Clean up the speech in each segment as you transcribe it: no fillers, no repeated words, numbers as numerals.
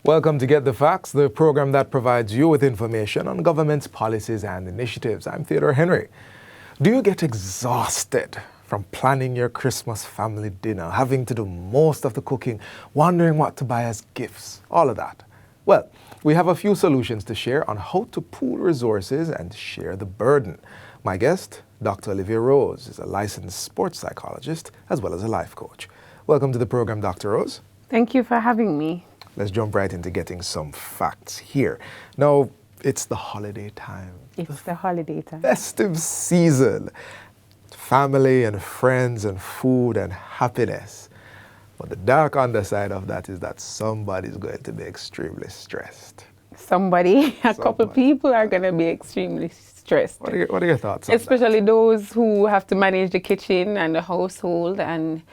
Welcome to Get the Facts, the program that provides you with information on government's policies and initiatives. I'm Theodore Henry. Do you get exhausted from planning your Christmas family dinner, having to do most of the cooking, wondering what to buy as gifts, all of that? Well, we have a few solutions to share on how to pool resources and share the burden. My guest, Dr. Olivia Rose, is a licensed sports psychologist as well as a life coach. Welcome to the program, Dr. Rose. Thank you for having me. Let's jump right into getting some facts here. Now, it's the holiday time. It's the holiday time. Festive season. Family and friends and food and happiness. But the dark underside of that is that somebody's going to be extremely stressed. A couple people are going to be extremely stressed. What are your thoughts on Especially that? those who have to manage the kitchen and the household, and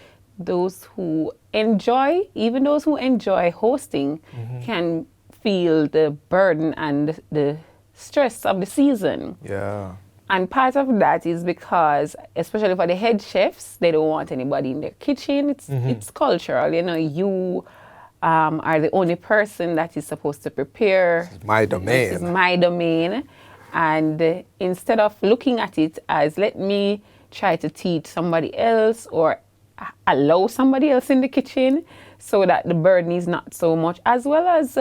those who enjoy, even those who enjoy hosting, can feel the burden and the stress of the season. Yeah. And part of that is because, especially for the head chefs, they don't want anybody in their kitchen. It's cultural. You know, you are the only person that is supposed to prepare. This is my domain. This is my domain. And instead of looking at it as, let me try to teach somebody else or allow somebody else in the kitchen so that the burden is not so much, as well as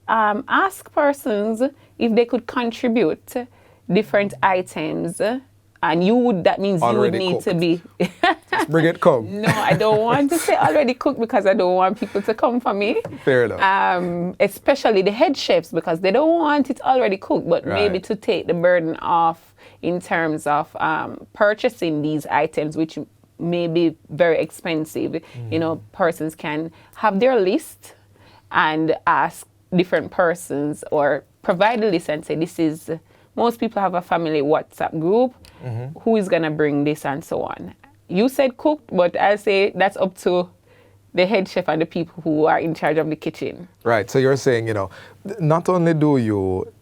ask persons if they could contribute different items, and that means already you would need cooked. to be Just bring it, come. No, I don't want to say already cooked because I don't want people to come for me. Fair enough. Especially the head chefs, because they don't want it already cooked, but maybe to take the burden off in terms of purchasing these items, which may be very expensive. You know, persons can have their list and ask different persons, or provide a list and say, this is, most people have a family WhatsApp group, who is gonna bring this and so on. You said cooked, but I'll say that's up to the head chef and the people who are in charge of the kitchen. Right, so you're saying, you know, not only do you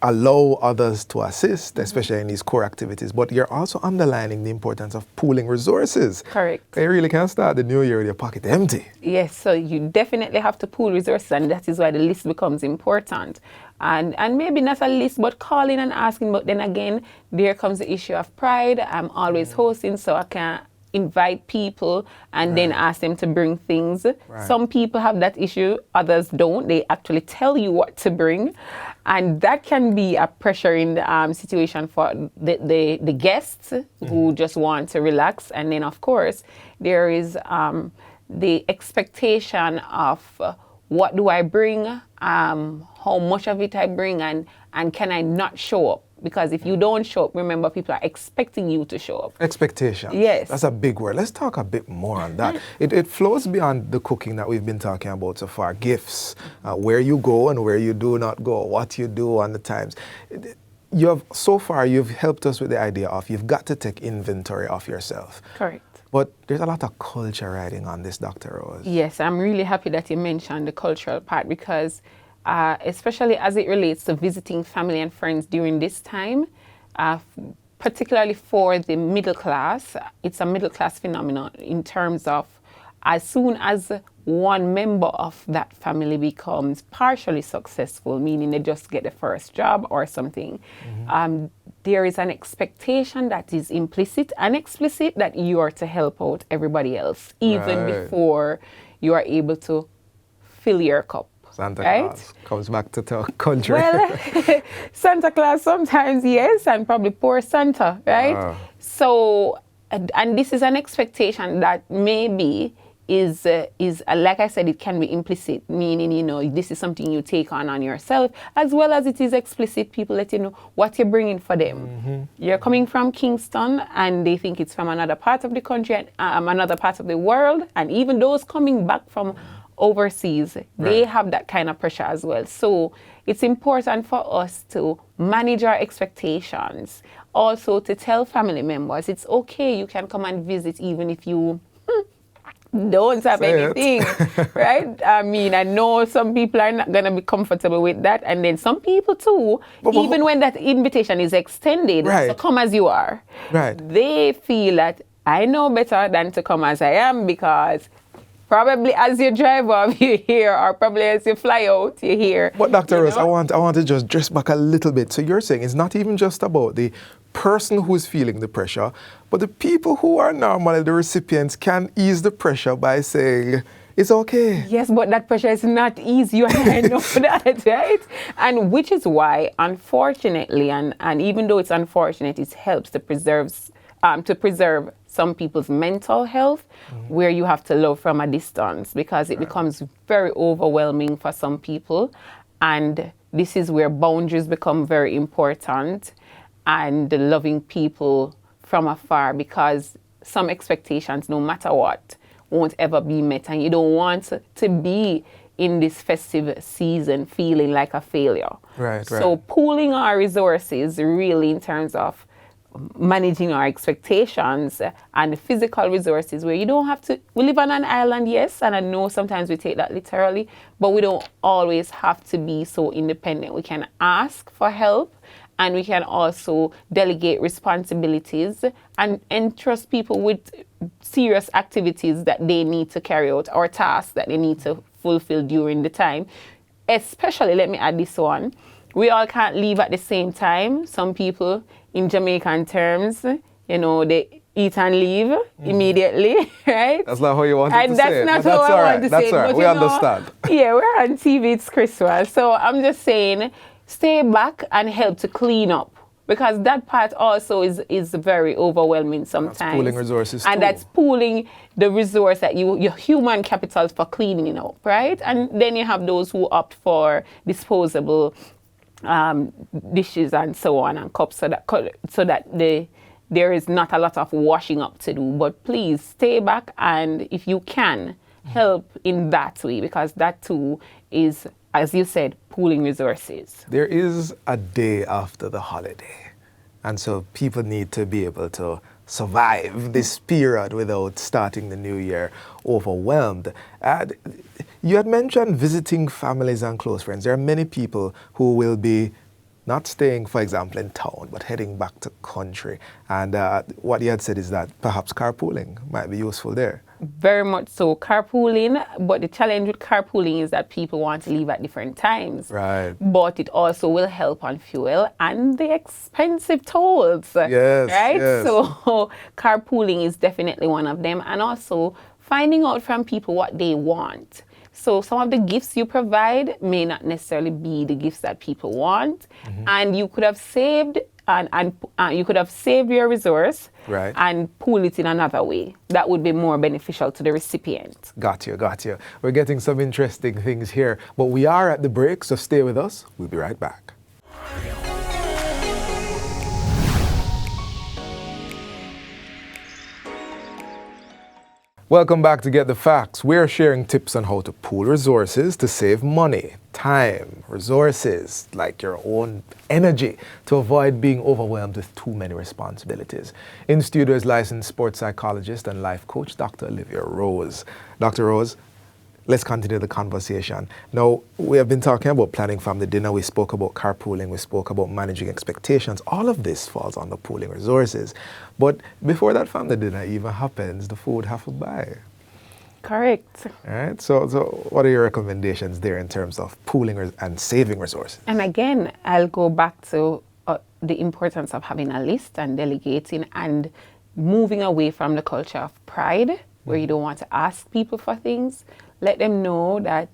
allow others to assist, especially in these core activities, but you're also underlining the importance of pooling resources. Correct. You really can't start the new year with your pocket empty. Yes, so you definitely have to pool resources, and that is why the list becomes important. And maybe not a list, but calling and asking. But then again, there comes the issue of pride. I'm always hosting, so I can invite people and then ask them to bring things. Some people have that issue, others don't. They actually tell you what to bring. And that can be a pressuring situation for the guests who just want to relax. And then, of course, there is the expectation of what do I bring, how much of it I bring, and can I not show up? Because if you don't show up, remember, people are expecting you to show up. Expectations. Yes. That's a big word. Let's talk a bit more on that. It flows beyond the cooking that we've been talking about so far. Gifts, where you go and where you do not go, what you do on the times. So far, you've helped us with the idea of you've got to take inventory of yourself. Correct. But there's a lot of culture riding on this, Dr. Rose. Yes, I'm really happy that you mentioned the cultural part, because especially as it relates to visiting family and friends during this time, particularly for the middle class, it's a middle class phenomenon in terms of as soon as one member of that family becomes partially successful, meaning they just get the first job or something, there is an expectation that is implicit and explicit that you are to help out everybody else, even before you are able to fill your cup. Santa Claus comes back to the country. Well, Santa Claus sometimes, yes, and probably poor Santa, right? So, and this is an expectation that maybe is like I said, it can be implicit, meaning, you know, this is something you take on yourself, as well as it is explicit. People let you know what you're bringing for them. You're coming from Kingston, and they think it's from another part of the country, another part of the world, and even those coming back from overseas, they have that kind of pressure as well. So it's important for us to manage our expectations. Also, to tell family members, it's okay, you can come and visit even if you don't have anything, right? I mean, I know some people are not going to be comfortable with that. And then some people too, even when that invitation is extended, so come as you are, they feel that I know better than to come as I am, because Probably as you drive off, you hear, or probably as you fly out, you hear. But Dr. you Rose, know? I want to just dress back a little bit. So you're saying it's not even just about the person who's feeling the pressure, but the people who are normally the recipients can ease the pressure by saying, it's okay. Yes, but that pressure is not easy. You know that, right? And which is why, unfortunately, and even though it's unfortunate, it helps to preserve some people's mental health, where you have to love from a distance, because it becomes very overwhelming for some people. And this is where boundaries become very important, and loving people from afar, because some expectations, no matter what, won't ever be met, and you don't want to be in this festive season feeling like a failure. Right. So pooling our resources really in terms of managing our expectations and physical resources, where you don't have to, we live on an island, yes, and I know sometimes we take that literally, but we don't always have to be so independent. We can ask for help, and we can also delegate responsibilities and entrust people with serious activities that they need to carry out, or tasks that they need to fulfill during the time. Especially, let me add this one, we all can't leave at the same time. Some people, in Jamaican terms, you know, they eat and leave immediately, right? That's not how you want it to and say it. that's But not how I want to That's say it. all right. But We you understand. Yeah, we're on TV, it's Christmas. So I'm just saying, stay back and help to clean up. Because that part also is very overwhelming sometimes. That's pooling resources and too. that's pooling the resource that your human capital for cleaning up, right? And then you have those who opt for disposable dishes and so on, and cups, so that there is not a lot of washing up to do. But please stay back, and if you can, help in that way, because that too is, as you said, pooling resources. There is a day after the holiday, and so people need to be able to survive this period without starting the new year overwhelmed. You had mentioned visiting families and close friends. There are many people who will be not staying, for example, in town, but heading back to country. And what you had said is that perhaps carpooling might be useful there. Very much so, carpooling. But the challenge with carpooling is that people want to leave at different times. Right. But it also will help on fuel and the expensive tolls. Yes. Right? Yes. So carpooling is definitely one of them. And also finding out from people what they want. So some of the gifts you provide may not necessarily be the gifts that people want. And you could have saved and you could have saved your resource, right, and pool it in another way. That would be more beneficial to the recipient. Got you. We're getting some interesting things here, but we are at the break, so stay with us. We'll be right back. Welcome back to Get the Facts. We're sharing tips on how to pool resources to save money, time, resources, like your own energy, to avoid being overwhelmed with too many responsibilities. In studio is licensed sports psychologist and life coach, Dr. Olivia Rose. Dr. Rose, let's continue the conversation. Now, we have been talking about planning family dinner. We spoke about carpooling. We spoke about managing expectations. All of this falls under pooling resources. But before that family dinner even happens, the food have to buy. Correct. All right. So what are your recommendations there in terms of pooling and saving resources? And again, I'll go back to the importance of having a list and delegating and moving away from the culture of pride, where you don't want to ask people for things. Let them know that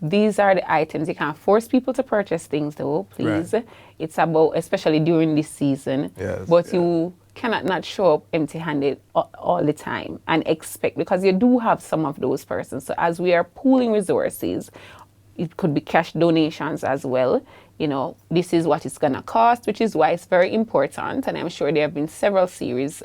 these are the items. You can't force people to purchase things, though, please. Right. It's about, especially during this season. Yes, but you cannot not show up empty-handed all the time and expect, because you do have some of those persons. So as we are pooling resources, it could be cash donations as well. You know, this is what it's going to cost, which is why it's very important. And I'm sure there have been several series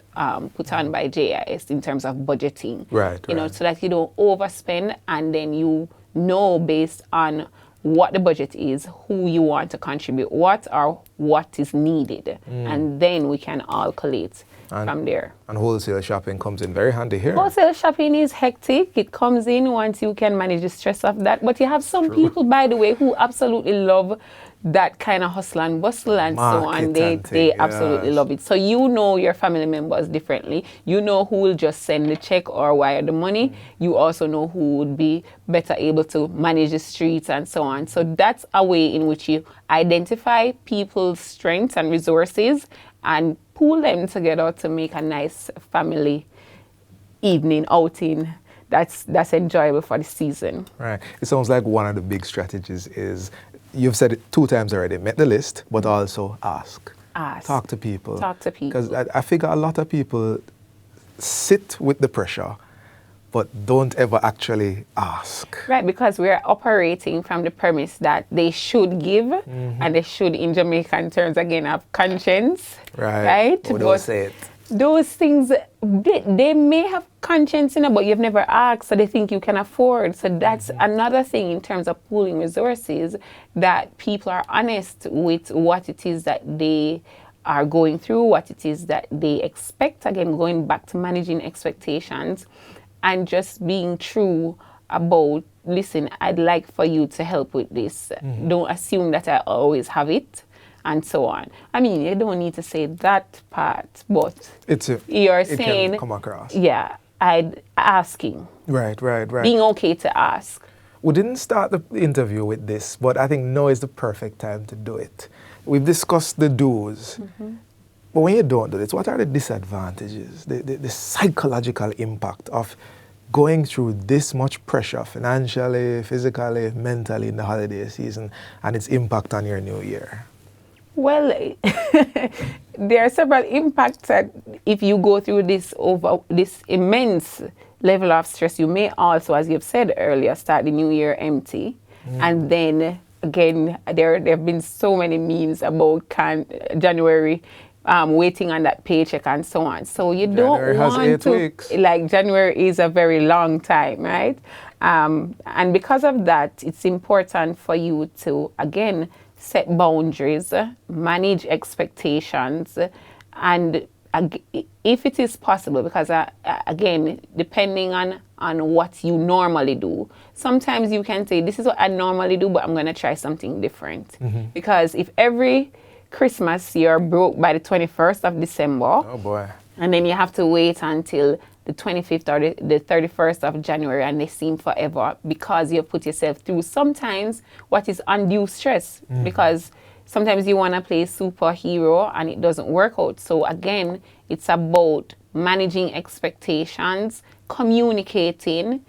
put on by JIS in terms of budgeting. Right. You know, so that you don't overspend, and then you know based on what the budget is, who you want to contribute what, or what is needed. And then we can all collate from there. And wholesale shopping comes in very handy here. Wholesale shopping is hectic. It comes in once you can manage the stress of that. But you have some people, by the way, who absolutely love that kind of hustle and bustle and so on. They absolutely love it. So you know your family members differently. You know who will just send the check or wire the money. You also know who would be better able to manage the streets and so on. So that's a way in which you identify people's strengths and resources and pool them together to make a nice family evening outing that's enjoyable for the season. Right. It sounds like one of the big strategies is, you've said it 2 times already, make the list, but also ask. Talk to people. Because I figure a lot of people sit with the pressure, but don't ever actually ask. Right, because we're operating from the premise that they should give, and they should, in Jamaican terms, again, have conscience. Right? Or don't say it. Those things, they may have conscience, but you've never asked, so they think you can afford. So that's another thing in terms of pooling resources, that people are honest with what it is that they are going through, what it is that they expect. Again, going back to managing expectations and just being true about, listen, I'd like for you to help with this. Don't assume that I always have it. And so on. I mean, you don't need to say that part, but you're saying, can come across. Yeah, asking. Right. Being okay to ask. We didn't start the interview with this, but I think now is the perfect time to do it. We've discussed the do's, but when you don't do this, what are the disadvantages, the psychological impact of going through this much pressure financially, physically, mentally in the holiday season, and its impact on your new year? Well, there are several impacts that if you go through this immense level of stress, you may also, as you've said earlier, start the new year empty. And then again, there have been so many memes about January waiting on that paycheck and so on. So you January don't want has 8 to, weeks. like, January is a very long time, right? And because of that, it's important for you to, again, set boundaries, manage expectations, and if it is possible, because again, depending on what you normally do, sometimes you can say, this is what I normally do, but I'm going to try something different. Because if every Christmas you're broke by the 21st of December, oh boy, and then you have to wait until the 25th or the 31st of January, and they seem forever because you've put yourself through sometimes what is undue stress, because sometimes you want to play superhero and it doesn't work out. So again, it's about managing expectations, communicating,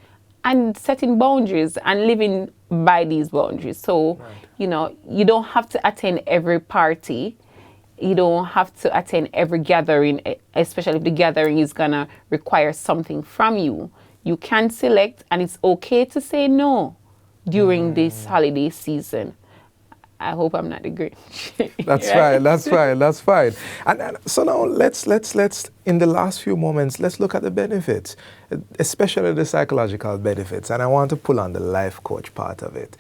and setting boundaries and living by these boundaries. So, you don't have to attend every party. You don't have to attend every gathering, especially if the gathering is going to require something from you. You can select, and it's okay to say no during this holiday season. I hope I'm not the Grinch. That's fine. And so now let's in the last few moments, let's look at the benefits, especially the psychological benefits. And I want to pull on the life coach part of it.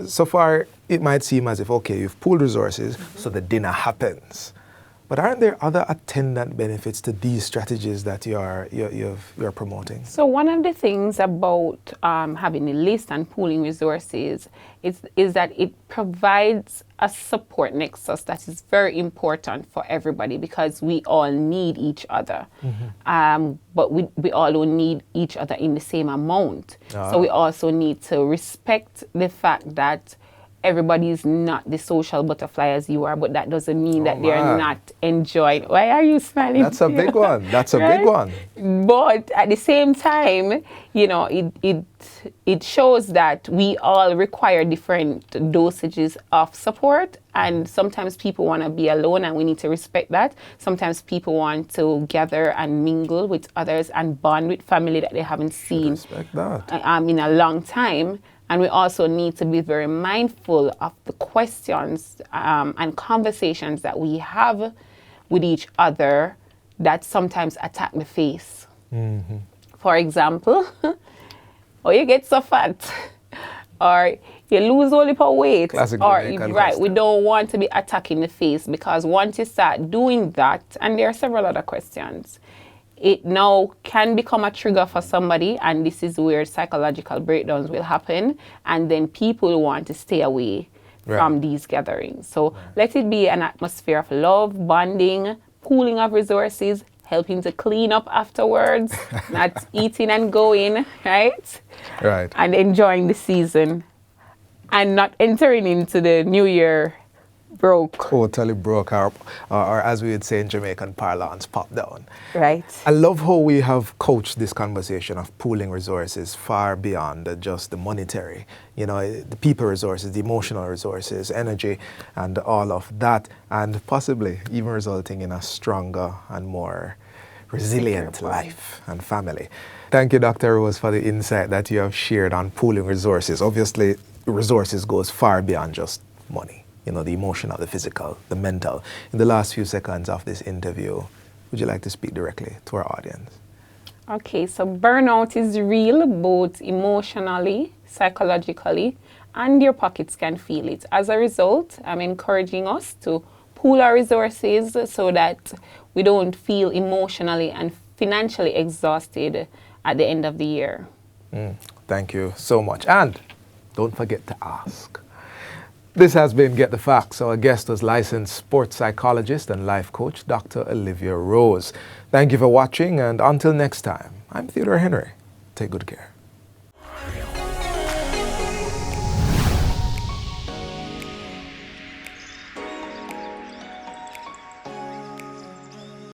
So far, it might seem as if, okay, you've pooled resources, so the dinner happens. But aren't there other attendant benefits to these strategies that you're promoting? So one of the things about having a list and pooling resources is that it provides a support nexus that is very important for everybody, because we all need each other. But we all don't need each other in the same amount. So we also need to respect the fact that everybody is not the social butterfly as you are, but that doesn't mean that they're not enjoying. Why are you smiling? That's a big one. That's a big one. But at the same time, it shows that we all require different dosages of support, and sometimes people want to be alone, and we need to respect that. Sometimes people want to gather and mingle with others and bond with family that they haven't seen in a long time. And we also need to be very mindful of the questions and conversations that we have with each other that sometimes attack the face. For example, oh, you get so fat. Or, you lose all the weight, Classic or Jamaican right, we custom. don't want to be attacking the face, because once you start doing that, and there are several other questions, it now can become a trigger for somebody, and this is where psychological breakdowns will happen, and then people want to stay away from these gatherings. So let it be an atmosphere of love, bonding, pooling of resources, helping to clean up afterwards, not eating and going, right? Right. And enjoying the season, and not entering into the new year broke. Totally broke, or as we would say in Jamaican parlance, pop down. Right. I love how we have coached this conversation of pooling resources far beyond just the monetary, you know, the people resources, the emotional resources, energy, and all of that, and possibly even resulting in a stronger and more resilient life and family. Thank you, Dr. Rose, for the insight that you have shared on pooling resources. Obviously, resources goes far beyond just money. You know, the emotional, the physical, the mental. In the last few seconds of this interview, would you like to speak directly to our audience? Okay, so burnout is real, both emotionally, psychologically, and your pockets can feel it. As a result, I'm encouraging us to pool our resources so that we don't feel emotionally and financially exhausted at the end of the year. Thank you so much. And don't forget to ask. This has been Get the Facts. Our guest was licensed sports psychologist and life coach, Dr. Olivia Rose. Thank you for watching, and until next time, I'm Theodore Henry. Take good care.